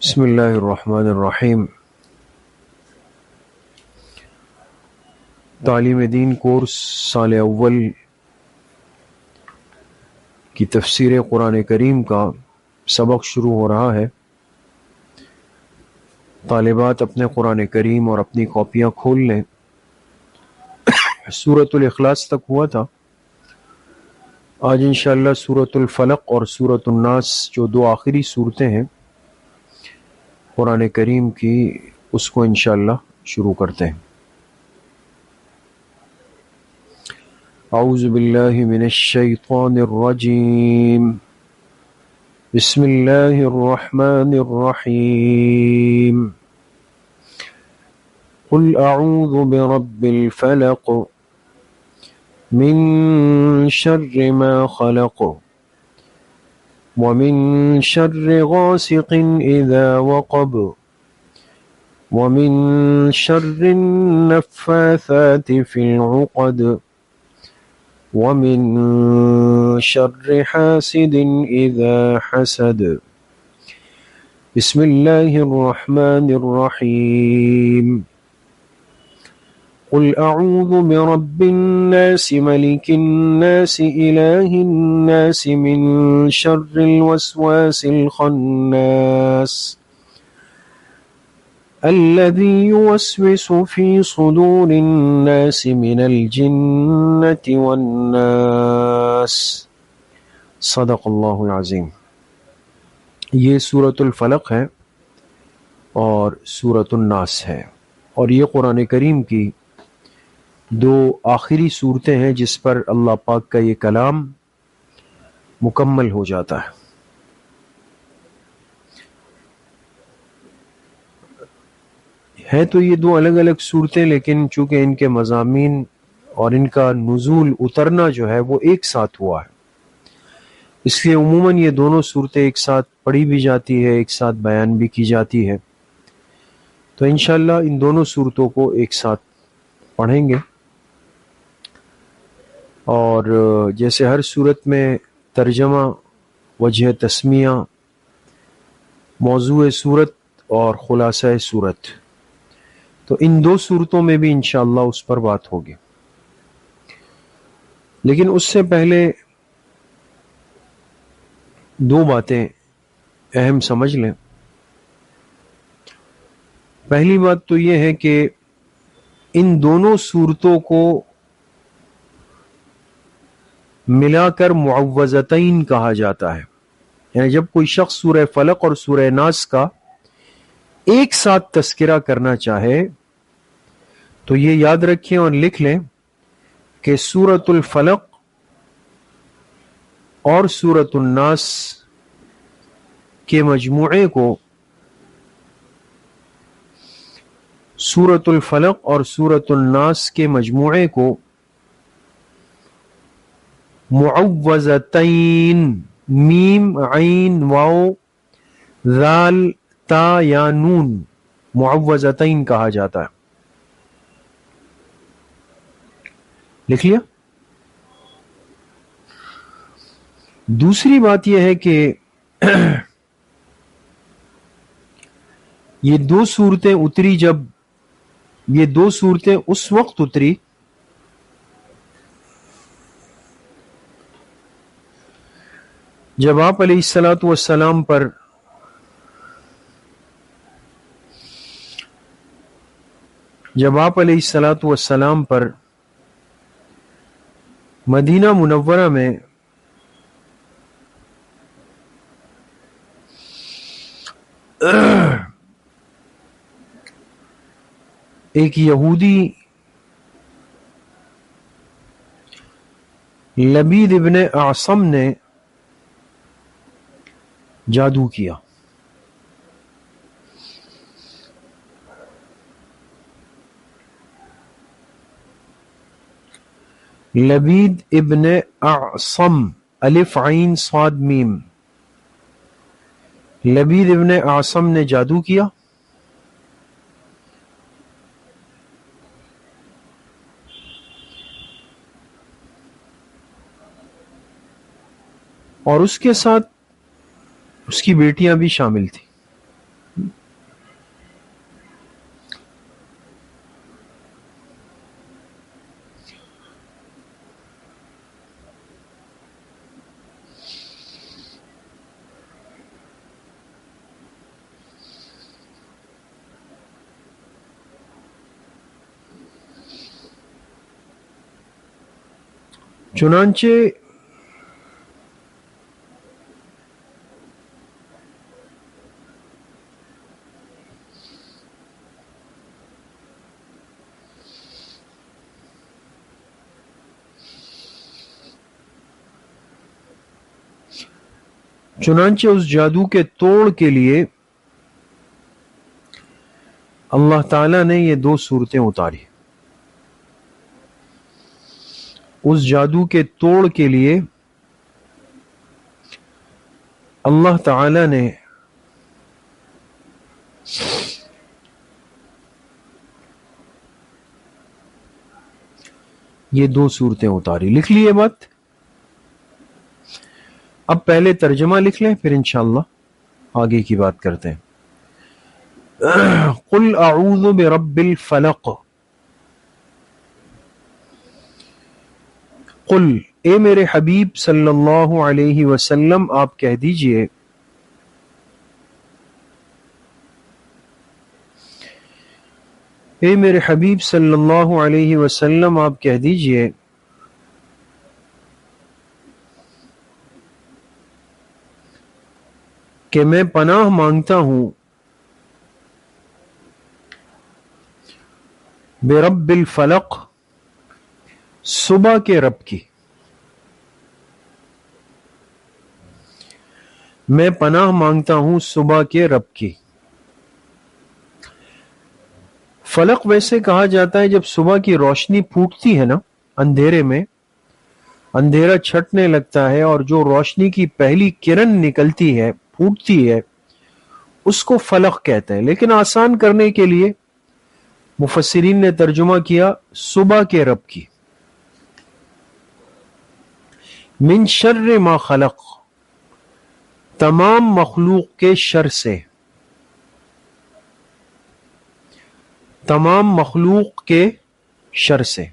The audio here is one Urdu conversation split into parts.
بسم اللہ الرحمن الرحیم۔ تعلیم دین کورس سال اول کی تفسیر قرآن کریم کا سبق شروع ہو رہا ہے۔ طالبات اپنے قرآن کریم اور اپنی کاپیاں کھول لیں۔ سورۃ الاخلاص تک ہوا تھا۔ آج انشاءاللہ سورۃ الفلق اور سورۃ الناس جو دو آخری صورتیں ہیں قرآن کریم کی، اس کو انشاءاللہ شروع کرتے ہیں۔ اعوذ باللہ من الشیطان الرجیم، بسم اللہ الرحمن الرحیم۔ قل اعوذ برب الفلق من شر ما خلق ومن شر غاسق اذا وقب ومن شر النفاثات في العقد ومن شر حاسد اذا حسد۔ بسم اللہ الرحمن الرحیم۔ قل اعوذ برب الناس ملك الناس اله الناس من شر الوسواس الخناس الذي يوسوس في صدور الناس من الجنة والناس۔ صدق اللہ العظیم۔ یہ سورۃ الفلق ہے اور سورۃ الناس ہے، اور یہ قرآن کریم کی دو آخری صورتیں ہیں جس پر اللہ پاک کا یہ کلام مکمل ہو جاتا ہے تو یہ دو الگ الگ صورتیں، لیکن چونکہ ان کے مضامین اور ان کا نزول اترنا جو ہے وہ ایک ساتھ ہوا ہے، اس لیے عموماً یہ دونوں صورتیں ایک ساتھ پڑھی بھی جاتی ہے، ایک ساتھ بیان بھی کی جاتی ہے۔ تو انشاءاللہ ان دونوں صورتوں کو ایک ساتھ پڑھیں گے، اور جیسے ہر صورت میں ترجمہ، وجہ تسمیہ، موضوع صورت اور خلاصہ صورت، تو ان دو صورتوں میں بھی انشاءاللہ اس پر بات ہوگی۔ لیکن اس سے پہلے دو باتیں اہم سمجھ لیں۔ پہلی بات تو یہ ہے کہ ان دونوں صورتوں کو ملا کر معوذتین کہا جاتا ہے، یعنی جب کوئی شخص سورہ فلق اور سورہ ناس کا ایک ساتھ تذکرہ کرنا چاہے تو یہ یاد رکھیں اور لکھ لیں کہ سورۃ الفلق اور سورۃ الناس کے مجموعے کو، سورۃ الفلق اور سورۃ الناس کے مجموعے کو معوذتین، میم عین واو ذال تا یا نون، معوذتین کہا جاتا ہے۔ لکھ لیا؟ دوسری بات یہ ہے کہ یہ دو صورتیں اتری، جب یہ دو صورتیں اس وقت اتری جب آپ علیہ الصلاۃ والسلام پر مدینہ منورہ میں ایک یہودی لبید ابن اعصم نے جادو کیا۔ لبید ابن اعصم، الف عین صاد میم، لبید ابن اعصم نے جادو کیا، اور اس کے ساتھ اس کی بیٹیاں بھی شامل تھیں. چنانچہ اس جادو کے توڑ کے لیے اللہ تعالیٰ نے یہ 2 صورتیں اتاری. اس جادو کے توڑ کے لیے اللہ تعالیٰ نے یہ 2 صورتیں اتاری. لکھ لیے بات. اب پہلے ترجمہ لکھ لیں، پھر انشاءاللہ آگے کی بات کرتے ہیں. قل اعوذ برب الفلق. قل، اے میرے حبیب صلی اللہ علیہ وسلم آپ کہہ دیجئے، اے میرے حبیب صلی اللہ علیہ وسلم آپ کہہ دیجئے کہ میں پناہ مانگتا ہوں برب الفلق، صبح کے رب کی. میں پناہ مانگتا ہوں صبح کے رب کی. فلق ویسے کہا جاتا ہے جب صبح کی روشنی پھوٹتی ہے نا، اندھیرے میں اندھیرا چھٹنے لگتا ہے اور جو روشنی کی پہلی کرن نکلتی ہے، پھوٹتی ہے، اس کو فلق کہتے ہیں. لیکن آسان کرنے کے لیے مفسرین نے ترجمہ کیا صبح کے رب کی. من شر ما خلق، تمام مخلوق کے شر سے، تمام مخلوق کے شر سے.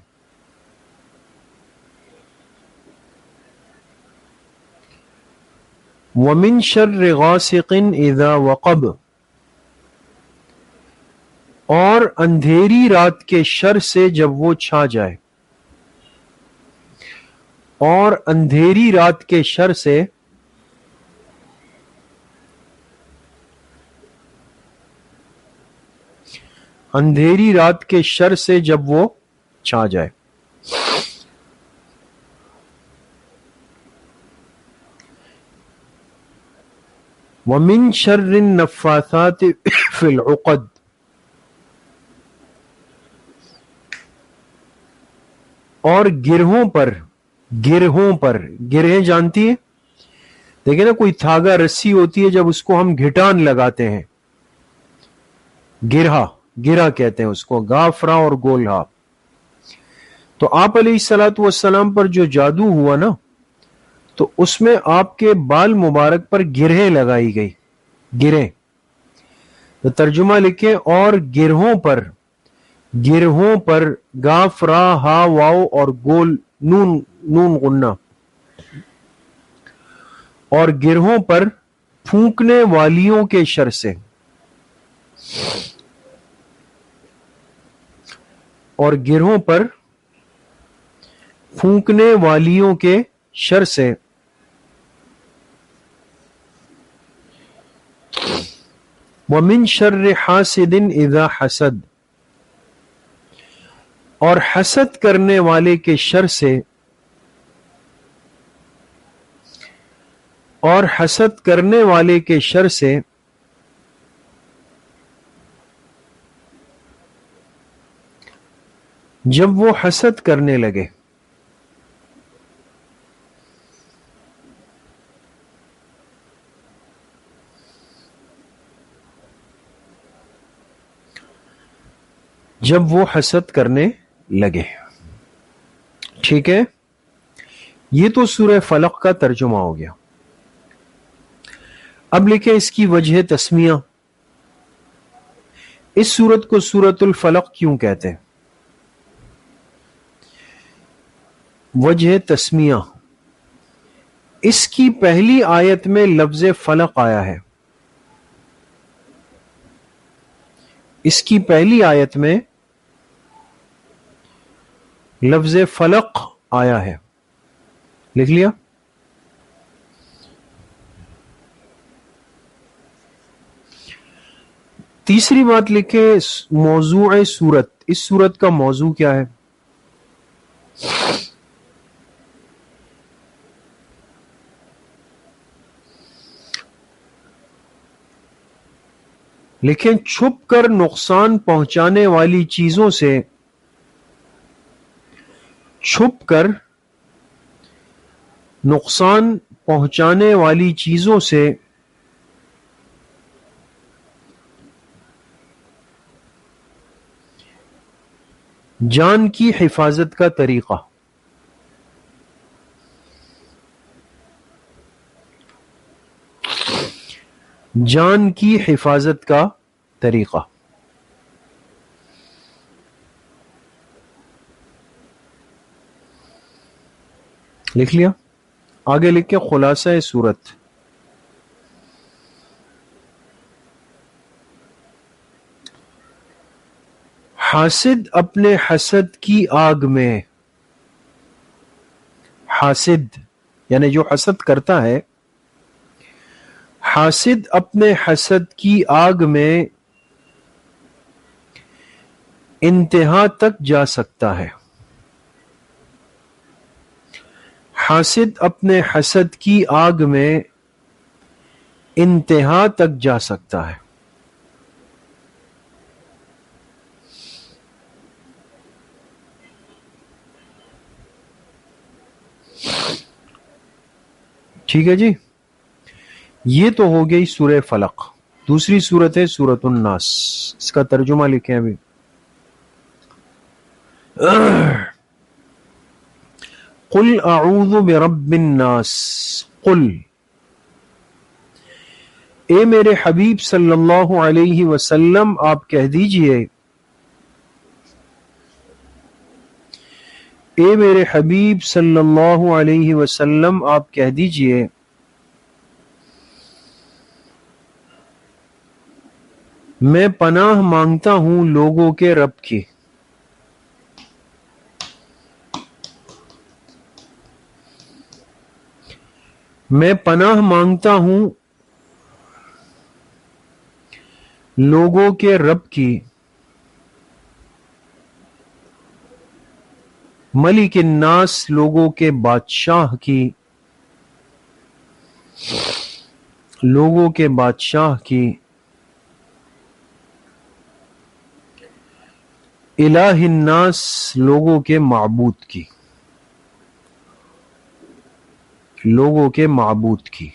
ومن شر غاسق اذا وقب، اور اندھیری رات کے شر سے جب وہ چھا جائے. اور اندھیری رات کے شر سے اندھیری رات کے شر سے جب وہ چھا جائے. وَمِن شَرِّ النَّفَّاثَاتِ فِي الْعُقَدِ، اور گرہوں پر، گرہیں جانتی ہے؟ دیکھیں نا، کوئی دھاگا رسی ہوتی ہے، جب اس کو ہم گھٹان لگاتے ہیں، گرہ کہتے ہیں اس کو، گافرا اور گولہا. تو آپ علیہ الصلوۃ والسلام پر جو جادو ہوا نا، تو اس میں آپ کے بال مبارک پر گرہیں لگائی گئی. گرہیں، تو ترجمہ لکھیں، اور گرہوں پر گاف را ہا واو اور گول نون غنہ، اور گرہوں پر پھونکنے والیوں کے شر سے، اور گرہوں پر پھونکنے والیوں کے شر سے. وَمِن شَرِّ حَاسِدٍ إِذَا حَسَدَ، اور حسد کرنے والے کے شر سے، اور حسد کرنے والے کے شر سے جب وہ حسد کرنے لگے. جب وہ حسد کرنے لگے. ٹھیک ہے، یہ تو سورہ فلق کا ترجمہ ہو گیا. اب لکھیں اس کی وجہ تسمیہ. اس سورت کو سورت الفلق کیوں کہتے ہیں؟ وجہ تسمیہ، اس کی پہلی آیت میں لفظ فلق آیا ہے. اس کی پہلی آیت میں لفظ فلق آیا ہے. لکھ لیا؟ تیسری بات لکھے موضوع سورت. اس سورت کا موضوع کیا ہے؟ لکھیں چھپ کر نقصان پہنچانے والی چیزوں سے، چھپ کر نقصان پہنچانے والی چیزوں سے جان کی حفاظت کا طریقہ. جان کی حفاظت کا طریقہ. لکھ لیا؟ آگے لکھ کے خلاصہ سورت. حاسد اپنے حسد کی آگ میں، حاسد یعنی جو حسد کرتا ہے، حاسد اپنے حسد کی آگ میں انتہا تک جا سکتا ہے. حاسد اپنے حسد کی آگ میں انتہا تک جا سکتا ہے. ٹھیک ہے جی، یہ تو ہو گئی سورہ فلق. دوسری سورت ہے سورۃ الناس. اس کا ترجمہ لکھیں ابھی. قل اعوذ برب الناس. قل، اے میرے حبیب صلی اللہ علیہ وسلم آپ کہہ دیجئے، اے میرے حبیب صلی اللہ علیہ وسلم آپ کہہ دیجئے، میں پناہ مانگتا ہوں لوگوں کے رب کی. میں پناہ مانگتا ہوں لوگوں کے رب کی، ملک الناس لوگوں کے بادشاہ کی، لوگوں کے بادشاہ کی، الہ الناس لوگوں کے معبود کی، لوگوں کے معبود کی.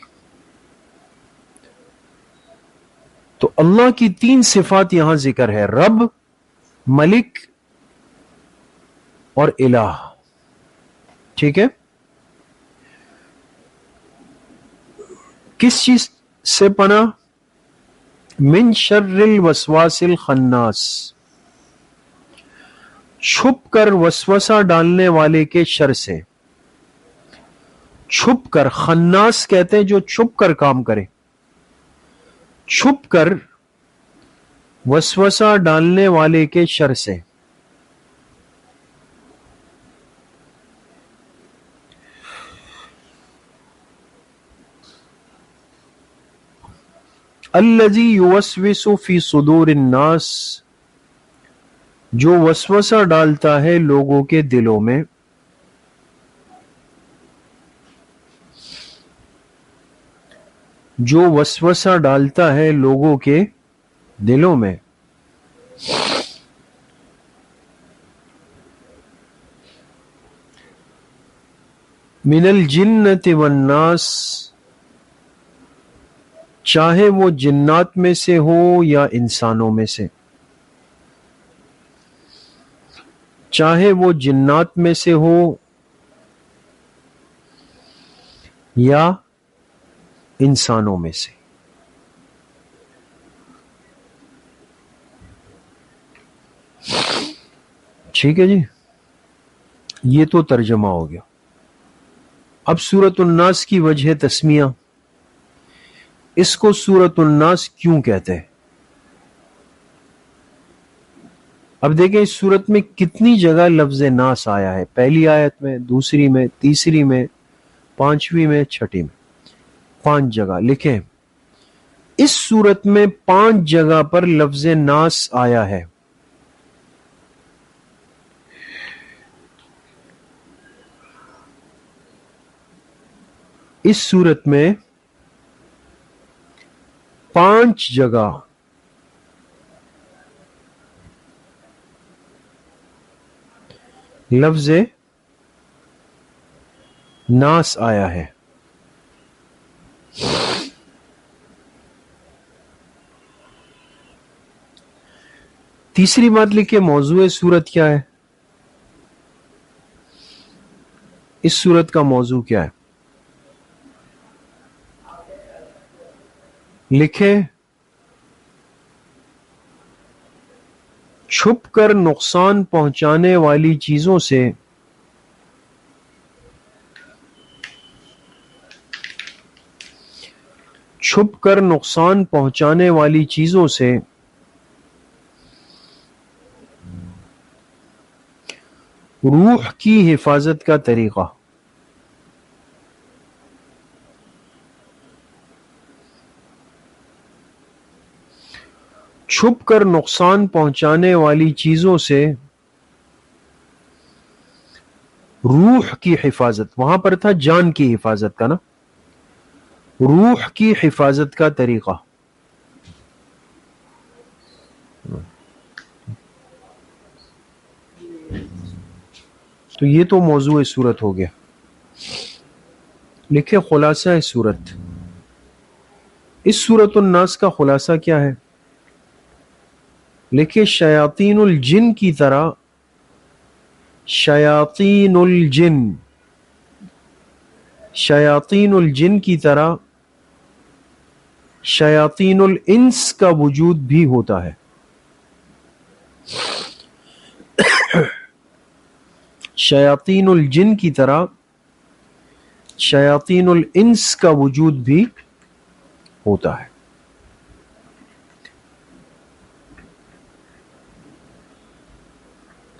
تو اللہ کی تین صفات یہاں ذکر ہے: رب، ملک اور الہ. ٹھیک ہے؟ کس چیز سے پناہ؟ من شر الوسواس الخناس، چھپ کر وسوسہ ڈالنے والے کے شر سے. چھپ کر، خناس کہتے ہیں جو چھپ کر کام کرے. چھپ کر وسوسہ ڈالنے والے کے شر سے. الذی یوسوس فی صدور الناس، جو وسوسہ ڈالتا ہے لوگوں کے دلوں میں. جو وسوسہ ڈالتا ہے لوگوں کے دلوں میں. من الجنۃ والناس، چاہے وہ جنات میں سے ہو یا انسانوں میں سے. چاہے وہ جنات میں سے ہو یا انسانوں میں سے. ٹھیک ہے جی، یہ تو ترجمہ ہو گیا. اب سورۃ الناس کی وجہ تسمیہ، اس کو سورۃ الناس کیوں کہتے ہیں؟ اب دیکھیں اس سورت میں کتنی جگہ لفظ ناس آیا ہے. پہلی آیت میں، دوسری میں، تیسری میں، پانچویں میں، چھٹی میں. 5 جگہ لکھیں. اس سورت میں 5 جگہ پر لفظ ناس آیا ہے. اس سورت میں 5 جگہ لفظ ناس آیا ہے. تیسری بات لکھیں، موضوع سورت کیا ہے؟ اس سورت کا موضوع کیا ہے؟ لکھیں، چھپ کر نقصان پہنچانے والی چیزوں سے چھپ کر نقصان پہنچانے والی چیزوں سے روح کی حفاظت کا طریقہ. چھپ کر نقصان پہنچانے والی چیزوں سے روح کی حفاظت، وہاں پر تھا جان کی حفاظت کا نا، روح کی حفاظت کا طریقہ. تو یہ تو موضوع سورت ہو گیا. لکھے خلاصہ سورت. اس سورۃ الناس کا خلاصہ کیا ہے؟ لکھے شیاطین الجن کی طرح، شیاطین الجن، شیاطین الجن کی طرح شیاطین الانس کا وجود بھی ہوتا ہے. شیاطین الجن کی طرح شیاطین الانس کا وجود بھی ہوتا ہے.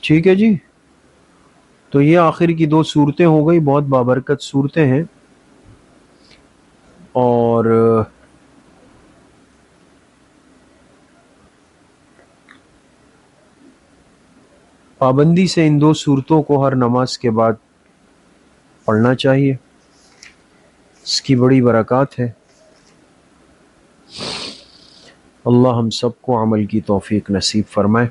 ٹھیک ہے جی، تو یہ آخر کی 2 صورتیں ہو گئی، بہت بابرکت صورتیں ہیں، اور پابندی سے ان 2 صورتوں کو ہر نماز کے بعد پڑھنا چاہیے. اس کی بڑی برکات ہے. اللہ ہم سب کو عمل کی توفیق نصیب فرمائے.